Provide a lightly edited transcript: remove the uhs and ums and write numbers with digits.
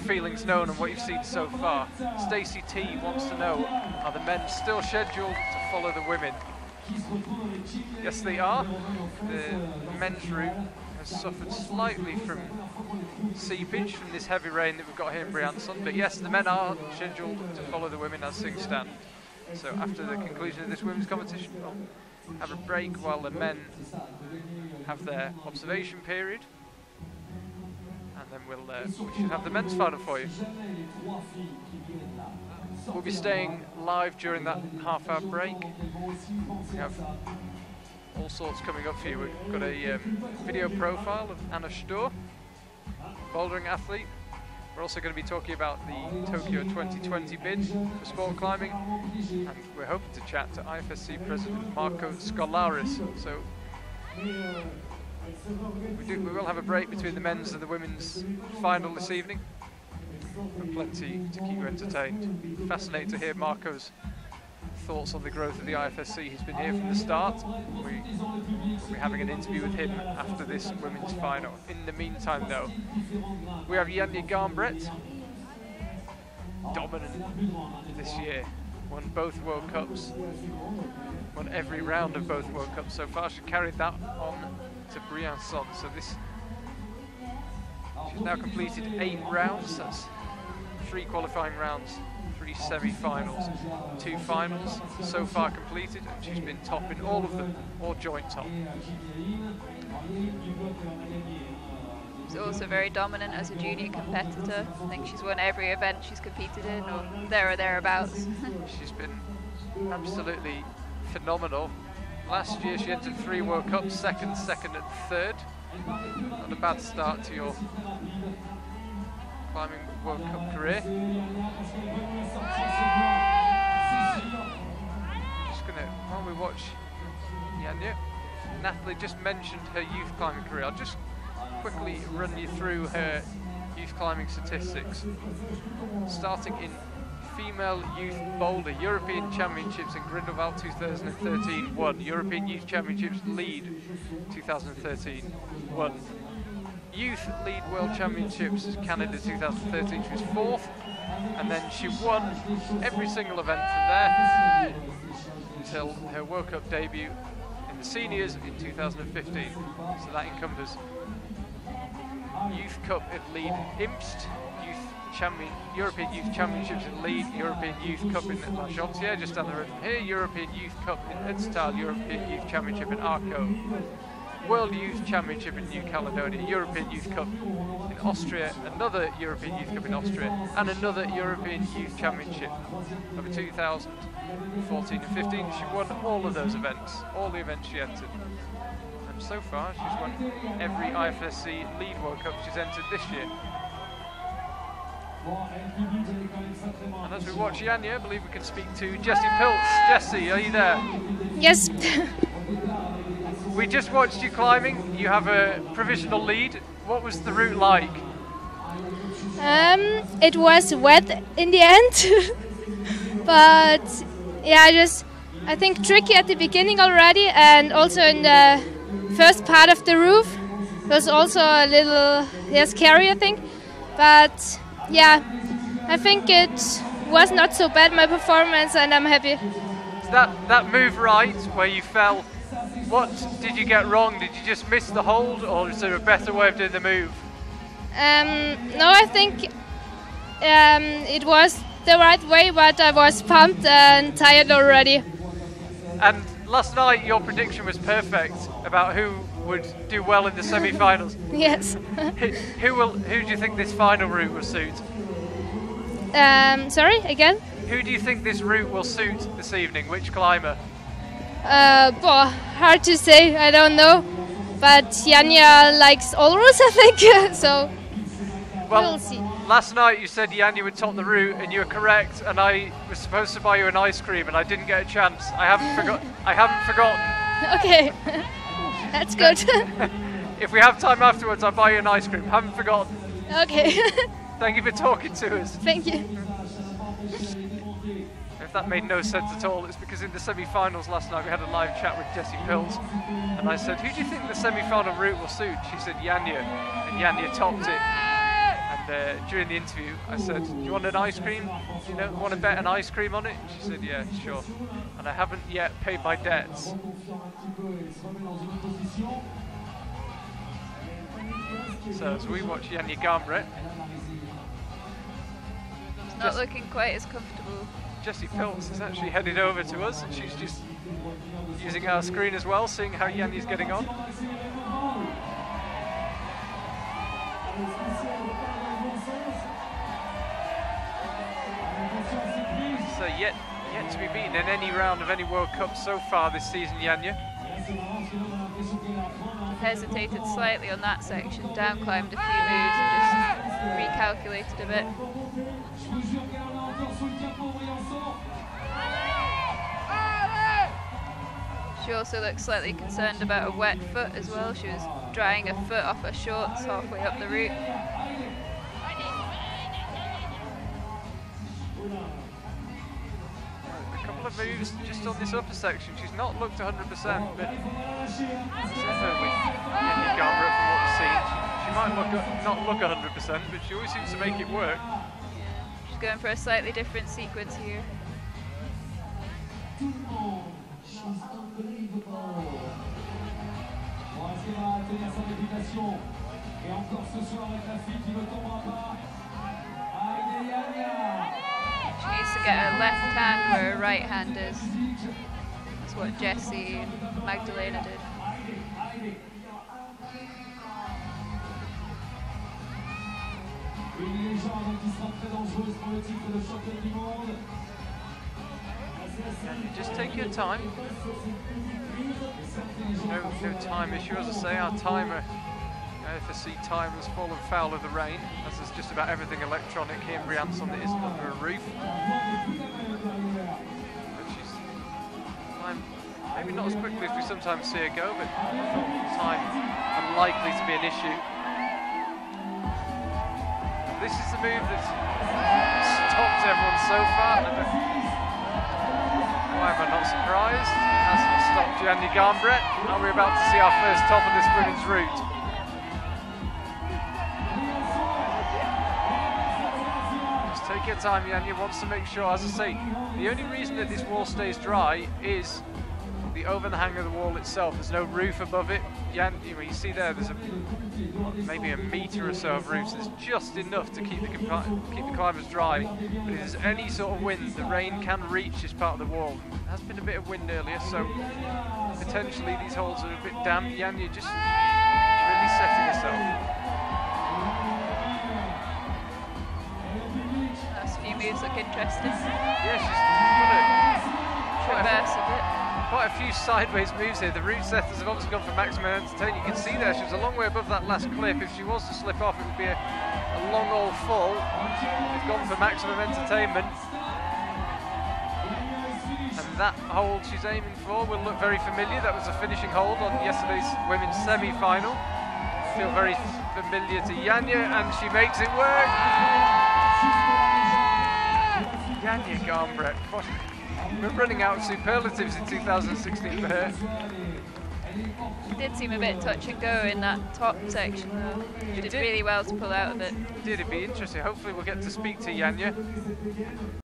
feelings known on what you've seen so far. Stacey T wants to know, are the men still scheduled to follow the women? Yes, they are. The men's route has suffered slightly from seepage from this heavy rain that we've got here in Briançon, but yes, the men are scheduled to follow the women as things stand. So after the conclusion of this women's competition, we'll have a break while the men have their observation period, and then we should have the men's final for you. We'll be staying live during that half-hour break. We have all sorts coming up for you. We've got a video profile of Anna Sturr, bouldering athlete. We're also going to be talking about the Tokyo 2020 bid for sport climbing, and we're hoping to chat to IFSC President Marco Scolaris. So we will have a break between the men's and the women's final this evening, but plenty to keep you entertained. Fascinating to hear Marco's thoughts on the growth of the IFSC. He's been here from the start. We'll be having an interview with him after this women's final. In the meantime though, we have Janja Garnbret, dominant this year, won both World Cups, won every round of both World Cups so far. She carried that on to Briançon. So she's now completed 8 rounds. That's 3 qualifying rounds, 3 semi-finals, 2 finals so far completed, and she's been top in all of them, or joint top. She's also very dominant as a junior competitor. I think she's won every event she's competed in, or there or thereabouts. She's been absolutely phenomenal. Last year she entered 3 World Cups, second and third. Not a bad start to your climbing World Cup career. Just gonna, while we watch Janja, Natalie just mentioned her youth climbing career. I'll just quickly run you through her youth climbing statistics. Starting in female youth boulder, European Championships in Grindelwald 2013, won. European Youth Championships lead 2013, won. Youth Lead World Championships Canada 2013, she was 4th, and then she won every single event from there until her World Cup debut in the seniors in 2015. So that encompasses Youth Cup in Lead Imst, European Youth Championships in Lead, European Youth Cup in La Jontière, just down the road from here, European Youth Cup in Udstal, European Youth Championship in Arco, World Youth Championship in New Caledonia, European Youth Cup in Austria, another European Youth Cup in Austria, and another European Youth Championship over 2014 and 15. She won all of those events, all the events she entered. And so far, she's won every IFSC Lead World Cup she's entered this year. And as we watch Janja, I believe we can speak to Jessie Piltz. Jessie, are you there? Yes. We just watched you climbing. You have a provisional lead. What was the route like? It was wet in the end, but yeah, I think tricky at the beginning already, and also in the first part of the roof. It was also a little scary, I think, but yeah, I think it was not so bad, my performance, and I'm happy. That move right where you fell, what did you get wrong? Did you just miss the hold, or is there a better way of doing the move? No, I think it was the right way, but I was pumped and tired already. And last night your prediction was perfect about who would do well in the semi-finals. Yes. Who do you think this final route will suit? Sorry, again? Who do you think this route will suit this evening? Which climber? Hard to say, I don't know. But Janja likes all routes, I think, so we'll see. Last night you said Janja would top the route, and you were correct, and I was supposed to buy you an ice cream, and I didn't get a chance. I haven't forgotten. Okay, that's good. If we have time afterwards, I'll buy you an ice cream. Haven't forgotten. Okay. Thank you for talking to us. Thank you. If that made no sense at all, it's because in the semi-finals last night we had a live chat with Jessie Piltz, and I said, who do you think the semi-final route will suit? She said Janja, and Janja topped it. And And during the interview, I said, "Do you want an ice cream? You know, want to bet an ice cream on it?" She said, "Yeah, sure." And I haven't yet paid my debts. So as we watch Janja Garnbret, It's not looking quite as comfortable. Jessie Piltz has actually headed over to us, and she's just using our screen as well, seeing how Janja's getting on. So yet to be beaten in any round of any World Cup so far this season, Janja. Hesitated slightly on that section, down climbed a few moves and just recalculated a bit. She also looked slightly concerned about a wet foot as well. She was drying her foot off her shorts halfway up the route. A couple of moves just on this upper section. She's not looked 100%, but as ever with Janja Garnbret from what we've seen, she might not look 100%, but she always seems to make it work. She's going for a slightly different sequence here. She needs to get her left hand where her right hand is. That's what Jessie and Magdalena did. Just take your time. No time issue, as I say. Our timer, FSC timers, fallen foul of the rain, as there's just about everything electronic here in Briançon that isn't under a roof. But she's time, maybe not as quickly as we sometimes see her go, but time unlikely to be an issue. This is the move that's stopped everyone so far. Why am I not surprised? It hasn't stopped Janja Garnbret. Now we're about to see our first top of this women's route. Just take your time, Janja wants to make sure, as I say, the only reason that this wall stays dry is the overhang of the wall itself. There's no roof above it. You see there, there's maybe a metre or so of roof, so it's just enough to keep the climbers dry. But if there's any sort of wind, the rain can reach this part of the wall. There has been a bit of wind earlier, so potentially these holes are a bit damp. Janja just really setting herself. Last few moves look interesting. Yeah, she's got Traverse a bit. quite a few sideways moves here. The route setters have obviously gone for maximum entertainment. You can see there she was a long way above that last cliff. If she was to slip off, it would be a long old fall. They've gone for maximum entertainment. And that hold she's aiming for will look very familiar. That was a finishing hold on yesterday's women's semi-final. Feel very familiar to Janja, and she makes it work. Janja Garnbret. We're running out of superlatives in 2016 for her. It did seem a bit touch and go in that top section though. She did really well to pull out of it. It'd be interesting. Hopefully we'll get to speak to Janja.